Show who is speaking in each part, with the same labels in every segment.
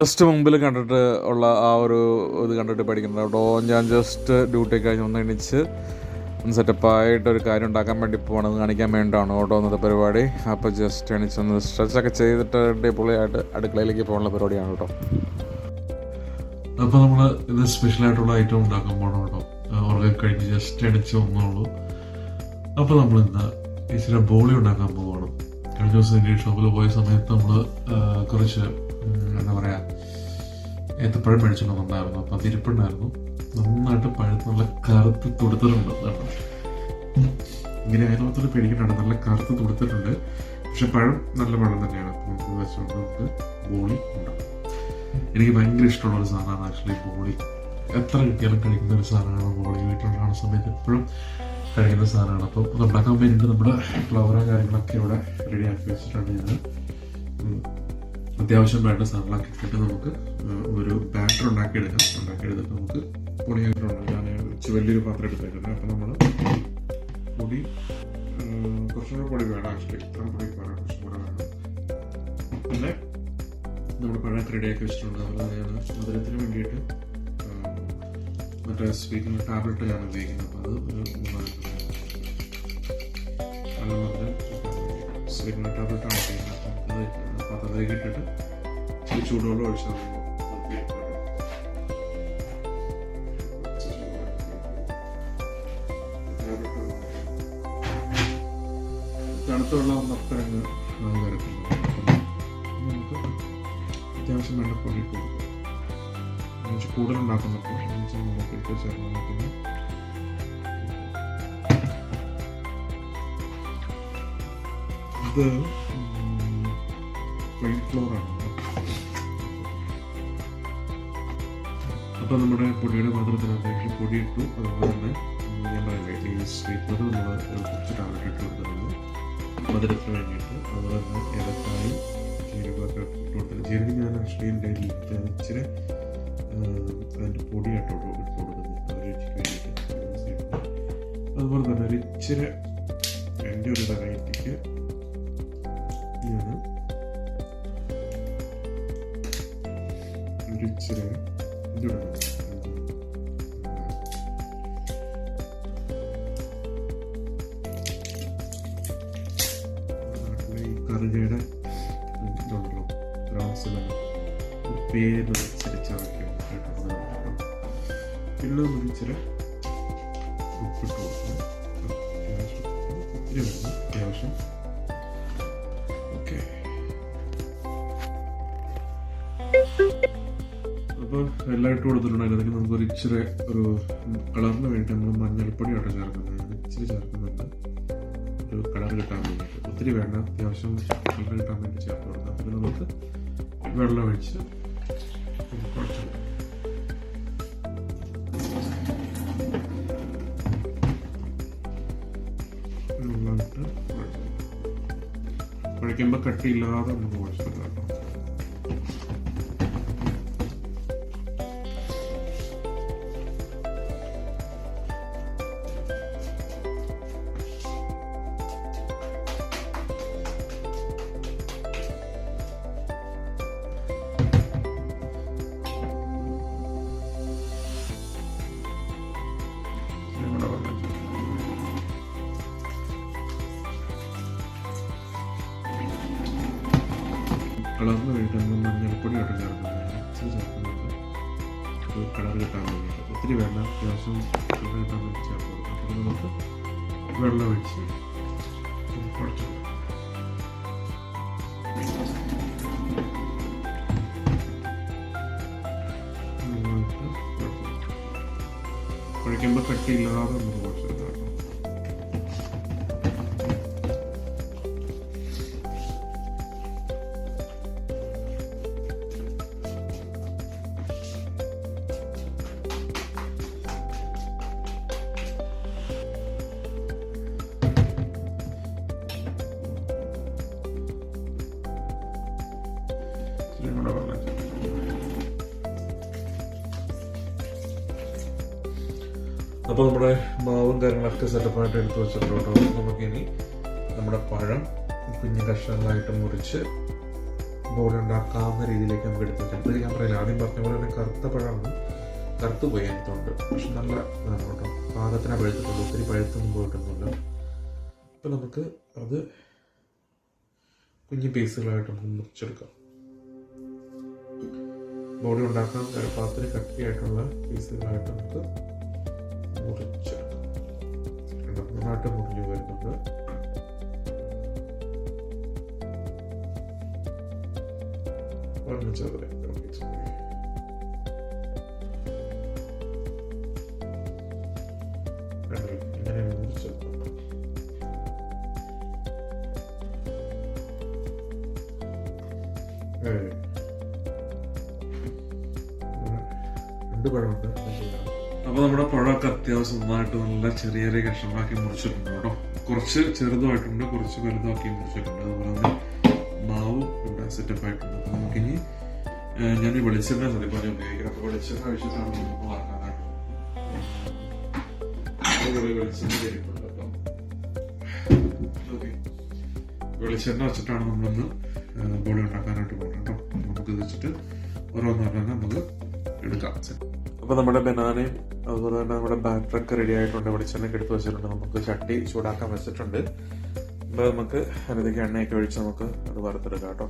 Speaker 1: Just മുമ്പിൽ കണ്ടിട്ട് ഉള്ള ആ ഒരു ഇത് കണ്ടിട്ട് പഠിക്കുന്നത് കേട്ടോ. ഞാൻ ജസ്റ്റ് ഡ്യൂട്ടി കഴിഞ്ഞ് ഒന്ന് എണീച്ച് ഒന്ന് സെറ്റപ്പായിട്ട് ഒരു കാര്യം ഉണ്ടാക്കാൻ വേണ്ടി പോകണമെന്ന് കാണിക്കാൻ വേണ്ടിയിട്ടാണ് കേട്ടോ ഇന്നത്തെ പരിപാടി. അപ്പോൾ ജസ്റ്റ് എണീച്ചൊന്ന് സ്ട്രെച്ചൊക്കെ ചെയ്തിട്ട് അടിപൊളിയായിട്ട് അടുക്കളയിലേക്ക് പോകാനുള്ള പരിപാടിയാണ് കേട്ടോ. അപ്പോൾ നമ്മൾ ഇത് സ്പെഷ്യലായിട്ടുള്ള ഐറ്റം ഉണ്ടാക്കാൻ പോകണം കേട്ടോ. ഉറക്കെ കഴിഞ്ഞ് ജസ്റ്റ് എണീച്ച് വന്നോളൂ. അപ്പോൾ നമ്മൾ ഇന്ന് ഇച്ചിരി ബോളി ഉണ്ടാക്കാൻ പോവുകയാണ്. കഴിഞ്ഞ ദിവസം ഇന്ത്യൻ ഷോപ്പിൽ പോയ സമയത്ത് നമ്മൾ കുറച്ച് എന്താ പറയുക ഏത്തപ്പഴം മേടിച്ചിട്ടുണ്ടായിരുന്നു. അപ്പം അതിരിപ്പുണ്ടായിരുന്നു. നന്നായിട്ട് പഴുത്ത് നല്ല കറുത്ത് തുടുത്തിട്ടുണ്ട്. ഇങ്ങനെ അയലോകത്തോട് പേടിക്കണ്ടാണ്, നല്ല കറുത്ത് തുടുത്തിട്ടുണ്ട്. പക്ഷെ പഴം നല്ല പഴം തന്നെയാണ്. അപ്പം നമുക്ക് വെച്ചുകൊണ്ട് നമുക്ക് ബോളി ഉണ്ടാക്കാം. എനിക്ക് ഭയങ്കര ഇഷ്ടമുള്ള ഒരു സാധനമാണ് ആക്ച്വലി ബോളി. എത്ര കിട്ടിയാലും കഴിക്കുന്ന ഒരു സാധനമാണ് ബോളി. വീട്ടിലുണ്ടാകുന്ന സമയത്ത് എപ്പോഴും കഴിക്കുന്ന സാധനമാണ്. അപ്പോൾ അത് ഉണ്ടാക്കാൻ വേണ്ടിയിട്ട് നമ്മുടെ ഫ്ലവറും കാര്യങ്ങളൊക്കെ ഇവിടെ റെഡിയാക്കി വെച്ചിട്ടുണ്ട്. ഞാൻ അത്യാവശ്യം വേണ്ട സാധനങ്ങളൊക്കെ ഇട്ടിട്ട് നമുക്ക് ഒരു ബാറ്റർ ഉണ്ടാക്കിയെടുത്തിട്ട് നമുക്ക് പൊടിയായിട്ടുണ്ടാകും. ഞാൻ വലിയൊരു പാത്രം എടുത്തേക്കുന്നത്. അപ്പോൾ നമ്മൾ പൊടി കുറച്ചുകൂടെ പൊടി വേണം. ആക്ച്വലി ഇത്ര പൊടി വേണം, കുറച്ചും കൂടെ വേണം. പിന്നെ നമ്മുടെ പഴമൊക്കെ റെഡിയാക്കി വെച്ചിട്ടുണ്ട്. അതുപോലെ ഞാൻ മധുരത്തിന് വേണ്ടിയിട്ട് മറ്റേ സ്വീറ്റിൻ്റെ ടാബ്ലറ്റ് ഞാൻ ഉപയോഗിക്കുന്നത്. അപ്പോൾ അത് ഒരു 3 നല്ല മധുരം സ്വീറ്റിൻ്റെ ടാബ്ലറ്റാണ് ഉപയോഗിക്കുന്നത്. അപ്പോൾ നമുക്കത് പാത്രത്തിലേക്ക് ഇട്ടിട്ട് ഇച്ചിരി ചൂടുവെള്ളം ഒഴിച്ചാൽ തണുത്ത വെള്ളം നത്തരങ്ങ് വരത്തുള്ളൂ. നമുക്ക് അത്യാവശ്യം വേണ്ട പൊടി ഇട്ട് കൊടുക്കും. കൂടുതലുണ്ടാക്കുന്ന പൊടി നമുക്ക് ഇട്ട് ചേർന്ന് നോക്കുന്നു. ഇത് പ്ലെയിൻ ഫ്ലോറാണ്. അപ്പോൾ നമ്മുടെ പൊടിയുടെ പാത്രത്തിനകത്തേക്ക് പൊടി ഇട്ടു. അതുപോലെ തന്നെ ഞാൻ പറയുന്നത് ഈ സ്വീറ്റ്നർ നമ്മൾ കുറച്ച് ടാബ്ലറ്റ് ഇട്ട് കൊടുക്കുന്നുണ്ട് മധുരത്തിന് വേണ്ടിയിട്ട്. അതുപോലെ തന്നെ ഏലക്കായും ജീരകമൊക്കെ ഇട്ട് കൊടുത്തത്. ജീരകം ഞാൻ ആക്ച്വലി എൻ്റെ ഇച്ചിരി അതിൻ്റെ പൊടിയായിട്ടോ ഇട്ട് കൊടുക്കുന്നത് ആ രുചിക്ക് വേണ്ടിയിട്ട്. അതുപോലെ തന്നെ ഒരു ഇച്ചിരി എൻ്റെ ഒരു വെറൈറ്റിക്ക് ഞാൻ ഒരു ഇച്ചിരി ഇതിടണം. ഈ കറുകയുടെ ഇതുണ്ടല്ലോ ബ്രൗൺസിലാണ് പേര് ഇച്ചിരി ചവയ്ക്കും. പിന്നെ നമ്മൾ ഇച്ചിരി ഉപ്പിട്ട് കൊടുക്കും. ഒത്തിരി വേണം, അത്യാവശ്യം. ഓക്കെ, അപ്പോൾ എല്ലാം ഇട്ട് കൊടുത്തിട്ടുണ്ടെങ്കിൽ അതൊക്കെ നമുക്കൊരു ഇച്ചിരി ഒരു കളറിന് വേണ്ടി നമ്മൾ മഞ്ഞൾപ്പൊടിയായിട്ട് ചേർക്കുന്നത്. ഞാൻ ഇച്ചിരി ചേർക്കുന്നുണ്ട് ഒരു കളർ കിട്ടാൻ വേണ്ടിയിട്ട്. ഒത്തിരി വേണ്ട, അത്യാവശ്യം കളർ കിട്ടാൻ വേണ്ടി ചേർത്ത് കൊടുക്കാം. പിന്നെ നമുക്ക് വെള്ളം ഒഴിച്ച് കുഴച്ചെടുക്കാം. വെള്ളമിട്ട് കുഴയ്ക്കുമ്പോൾ കട്ടിയില്ലാതെ നമുക്ക് കുഴച്ചെടുക്കാം കേട്ടോ. കളറിന് വേണ്ടി നമ്മൾ മഞ്ഞൾപ്പൊടിയായിട്ട് ചേർക്കുന്നത്. ഇച്ചിരി ചേർക്കുന്നുണ്ട് ഒരു കളർ കിട്ടാൻ വേണ്ടിയിട്ട്. ഒത്തിരി വേണ്ട, അത്യാവശ്യം കളർ കിട്ടാൻ വേണ്ടി ചേർത്ത് കൊടുക്കാം. അപ്പോൾ നമുക്ക് വെള്ളം ഒഴിച്ച് കുഴച്ചെടുക്കാം. കുഴയ്ക്കുമ്പോൾ കട്ടിയില്ലാതെ നമുക്ക് കുഴച്ചെടുക്കാം കേട്ടോ. അപ്പോൾ നമ്മുടെ മാവും കാര്യങ്ങളൊക്കെ സെറ്റപ്പായിട്ട് എടുത്ത് വെച്ചിട്ടുണ്ട്. നമുക്കിനി നമ്മുടെ പഴം കുഞ്ഞു കഷ്ണങ്ങളായിട്ട് മുറിച്ച് ബോളി ഉണ്ടാക്കാവുന്ന രീതിയിലേക്ക് നമുക്ക് എടുത്ത് വെക്കാം. ഇത് ഞാൻ പറയില്ല, ആദ്യം പറഞ്ഞ പോലെ തന്നെ കറുത്ത പഴമാണ്, കറുത്ത് പോയി അതിനകത്തുണ്ട്. പക്ഷെ നല്ല ഇതാണ് കേട്ടോ, പാകത്തിന് പഴുത്തിട്ടുണ്ട്, ഒത്തിരി പഴുത്തൊന്നും പോയിട്ടൊന്നുമില്ല. അപ്പം നമുക്ക് അത് കുഞ്ഞു പീസുകളായിട്ട് നമുക്ക് മുറിച്ചെടുക്കാം. ബോളി ഉണ്ടാക്കാൻ പാകത്തിന് കട്ടിയായിട്ടുള്ള പീസുകളായിട്ട് നമുക്ക് മുറിച്ചെടുക്കാം. നന്നായിട്ട് മുറിഞ്ഞു വരുന്നുണ്ട്. ഇങ്ങനെ മുറിച്ചെടുക്കാം. രണ്ട് പഴമുണ്ട്. അപ്പൊ നമ്മുടെ പഴമൊക്കെ അത്യാവശ്യം നന്നായിട്ട് നല്ല ചെറിയ ചെറിയ കഷ്ണങ്ങളാക്കി മുറിച്ചിട്ടുണ്ട് കേട്ടോ. കുറച്ച് ചെറുതുമായിട്ടുണ്ട്, കുറച്ച് വലുതാക്കി മുറിച്ചിട്ടുണ്ട്. അതുപോലെ തന്നെ മാവും ഇവിടെ സെറ്റപ്പ് ആയിട്ടുണ്ട്. അപ്പൊ നമുക്കിനി ഞാൻ ഈ വെളിച്ചെണ്ണ സത്യപ്പാടി ഉപയോഗിക്കണം. അപ്പൊ വെളിച്ചെണ്ണ ഒഴിച്ചിട്ടാണ് നമുക്ക് വാങ്ങാനായിട്ട്. വെളിച്ചെണ്ണ ചെയ്തിട്ടുണ്ട്. അപ്പം വെളിച്ചെണ്ണ വെച്ചിട്ടാണ് നമ്മളൊന്ന് ബോളി ഉണ്ടാക്കാനായിട്ട് പോകുന്നത് കേട്ടോ. നമുക്ക് ഇത് വെച്ചിട്ട് ഓരോന്നോരോന്ന് നമുക്ക് എടുക്കാം. അപ്പൊ നമ്മുടെ ബനാനയും അതുപോലെ തന്നെ നമ്മുടെ ബാറ്ററൊക്കെ റെഡി ആയിട്ടുണ്ട്. വെളിച്ചെണ്ണയൊക്കെ എടുത്ത് വെച്ചിട്ടുണ്ട്. നമുക്ക് ചട്ടി ചൂടാക്കാൻ വെച്ചിട്ടുണ്ട്. അപ്പൊ നമുക്ക് അതിലേക്ക് എണ്ണയൊക്കെ ഒഴിച്ച് നമുക്ക് അത് വറുത്തെടുക്കാം കേട്ടോ.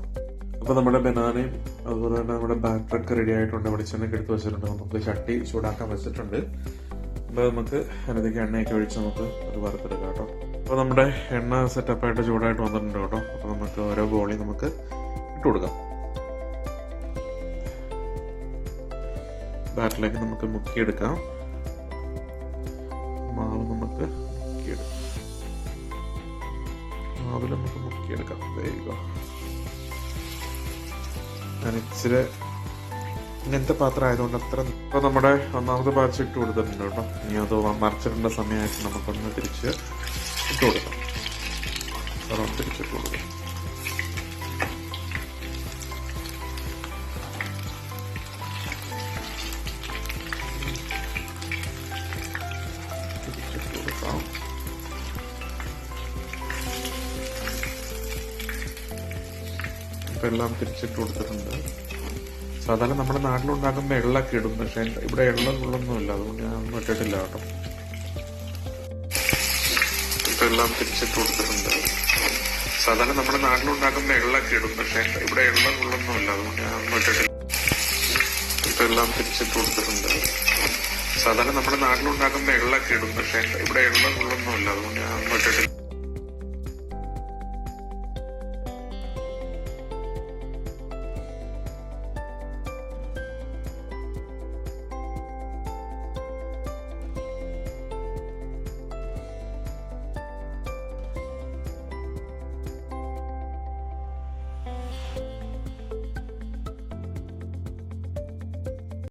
Speaker 1: അപ്പൊ നമ്മുടെ ബനാനയും അതുപോലെ തന്നെ നമ്മുടെ ബാറ്ററൊക്കെ റെഡി ആയിട്ടുണ്ട്. വെളിച്ചെണ്ണയൊക്കെ എടുത്ത് വെച്ചിട്ടുണ്ട്. നമുക്ക് ചട്ടി ചൂടാക്കാൻ വെച്ചിട്ടുണ്ട്. അപ്പൊ നമുക്ക് അതിലേക്ക് എണ്ണയൊക്കെ ഒഴിച്ച് നമുക്ക് അത് വറുത്തെടുക്കാം കേട്ടോ. അപ്പൊ നമ്മുടെ എണ്ണ സെറ്റപ്പായിട്ട് ചൂടായിട്ട് വന്നിട്ടുണ്ട് കേട്ടോ. അപ്പൊ നമുക്ക് ഓരോ ബോളി നമുക്ക് ഇട്ട് കൊടുക്കാം. ബാറ്ററിലേക്ക് നമുക്ക് മുക്കിയെടുക്കാം. മാവ് നമുക്ക് മുക്കിയെടുക്കാം. മാവിൽ നമുക്ക് മുക്കിയെടുക്കാം. ഞാൻ ഇച്ചിരി ഇങ്ങനത്തെ പാത്രം ആയതുകൊണ്ട് അത്ര. ഇപ്പൊ നമ്മുടെ ഒന്നാമത്തെ ബാച്ച് ഇട്ട് കൊടുത്തിട്ടുണ്ട് കേട്ടോ. ഇനി അത് മറിച്ചിടേണ്ട സമയമായിട്ട് നമുക്കൊന്ന് തിരിച്ച് ഇട്ട് കൊടുക്കാം. തിരിച്ചിട്ട് കൊടുക്കാം. ഇപ്പം എല്ലാം തിരിച്ചിട്ട് കൊടുത്തിട്ടുണ്ട്. സാധാരണ നമ്മുടെ നാട്ടിലുണ്ടാക്കുമ്പോൾ എള്ളൊക്കെ ഇടും, പക്ഷെ ഇവിടെ എള്ളൊന്നുമില്ല, അതുകൊണ്ട് ഞാൻ ഒന്നും ഇട്ടിട്ടില്ല കേട്ടോ. ഇപ്പം എല്ലാം തിരിച്ചിട്ട് കൊടുത്തിട്ടുണ്ട്. സാധാരണ നമ്മുടെ നാട്ടിലുണ്ടാക്കുമ്പോൾ എള്ളൊക്കെ ഇടും, പക്ഷെ ഇവിടെ എള്ളൊന്നുമില്ല, അതുകൊണ്ട് ഞാൻ ഒന്നും ഇട്ടിട്ടില്ല. ഇപ്പം എല്ലാം തിരിച്ചിട്ട് കൊടുത്തിട്ടുണ്ട്. സാധാരണ നമ്മുടെ നാട്ടിലുണ്ടാക്കുമ്പോൾ എള്ളൊക്കെ ഇടും, പക്ഷെ ഇവിടെ എള്ളൊന്നുമില്ല, അതുകൊണ്ട് ഞാൻ ഒന്നും ഇട്ടിട്ടില്ല.